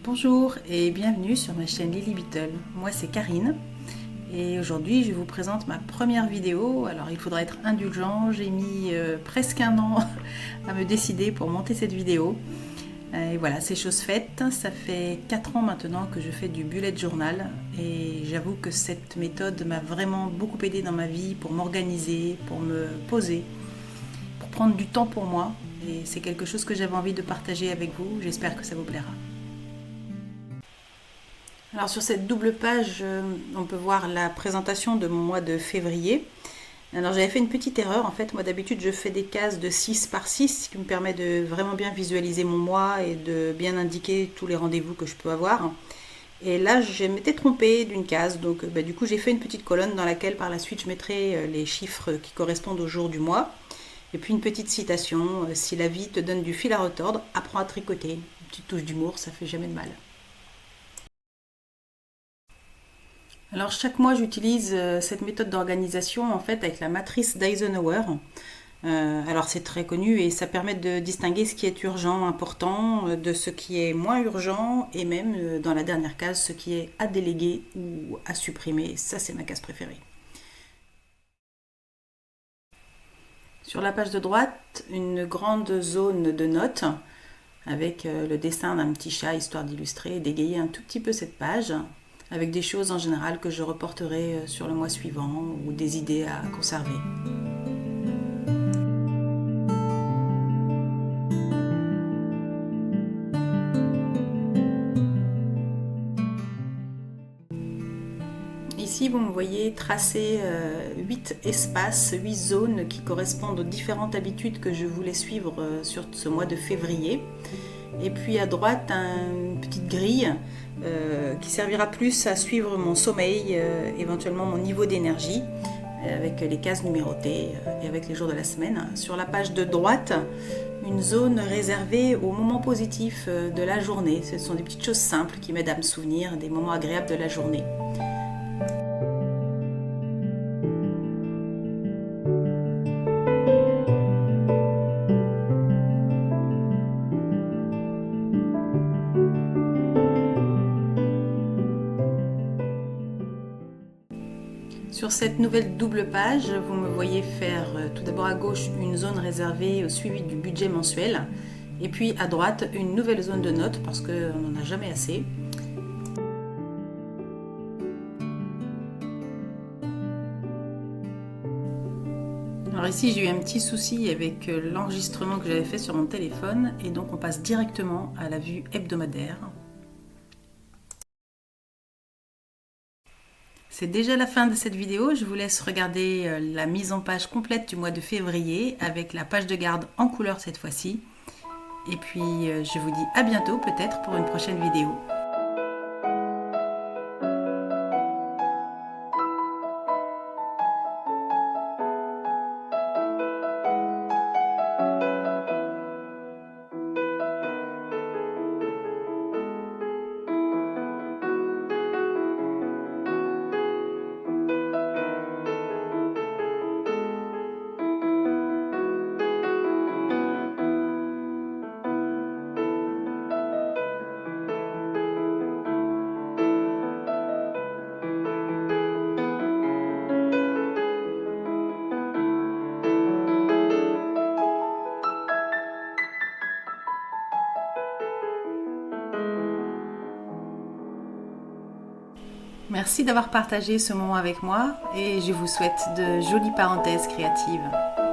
Bonjour et bienvenue sur ma chaîne Lily Beetle. Moi c'est Karine et aujourd'hui je vous présente ma première vidéo. Alors il faudra être indulgent, j'ai mis presque un an à me décider pour monter cette vidéo. Et voilà, c'est chose faite. Ça fait 4 ans maintenant que je fais du bullet journal et j'avoue que cette méthode m'a vraiment beaucoup aidé dans ma vie pour m'organiser, pour me poser, pour prendre du temps pour moi. Et c'est quelque chose que j'avais envie de partager avec vous. J'espère que ça vous plaira. Alors sur cette double page, on peut voir la présentation de mon mois de février. Alors j'avais fait une petite erreur, en fait moi d'habitude je fais des cases de 6 par 6, ce qui me permet de vraiment bien visualiser mon mois et de bien indiquer tous les rendez-vous que je peux avoir. Et là je m'étais trompée d'une case, donc du coup j'ai fait une petite colonne dans laquelle par la suite je mettrai les chiffres qui correspondent au jour du mois. Et puis une petite citation, si la vie te donne du fil à retordre, apprends à tricoter. Une petite touche d'humour, ça fait jamais de mal. Alors chaque mois j'utilise cette méthode d'organisation en fait avec la matrice d'Eisenhower. Alors c'est très connu et ça permet de distinguer ce qui est urgent, important de ce qui est moins urgent et même dans la dernière case ce qui est à déléguer ou à supprimer. Ça c'est ma case préférée. Sur la page de droite, une grande zone de notes avec le dessin d'un petit chat histoire d'illustrer et d'égayer un tout petit peu cette page avec des choses en général que je reporterai sur le mois suivant ou des idées à conserver. Ici, vous me voyez tracer 8 espaces, 8 zones qui correspondent aux différentes habitudes que je voulais suivre sur ce mois de février. Et puis à droite, une petite grille qui servira plus à suivre mon sommeil, éventuellement mon niveau d'énergie, avec les cases numérotées et avec les jours de la semaine. Sur la page de droite, une zone réservée aux moments positifs de la journée. Ce sont des petites choses simples qui m'aident à me souvenir des moments agréables de la journée. Sur cette nouvelle double page, vous me voyez faire tout d'abord à gauche une zone réservée au suivi du budget mensuel et puis à droite une nouvelle zone de notes parce qu'on n'en a jamais assez. Alors ici j'ai eu un petit souci avec l'enregistrement que j'avais fait sur mon téléphone et donc on passe directement à la vue hebdomadaire. C'est déjà la fin de cette vidéo, je vous laisse regarder la mise en page complète du mois de février avec la page de garde en couleur cette fois-ci. Et puis je vous dis à bientôt peut-être pour une prochaine vidéo. Merci d'avoir partagé ce moment avec moi et je vous souhaite de jolies parenthèses créatives.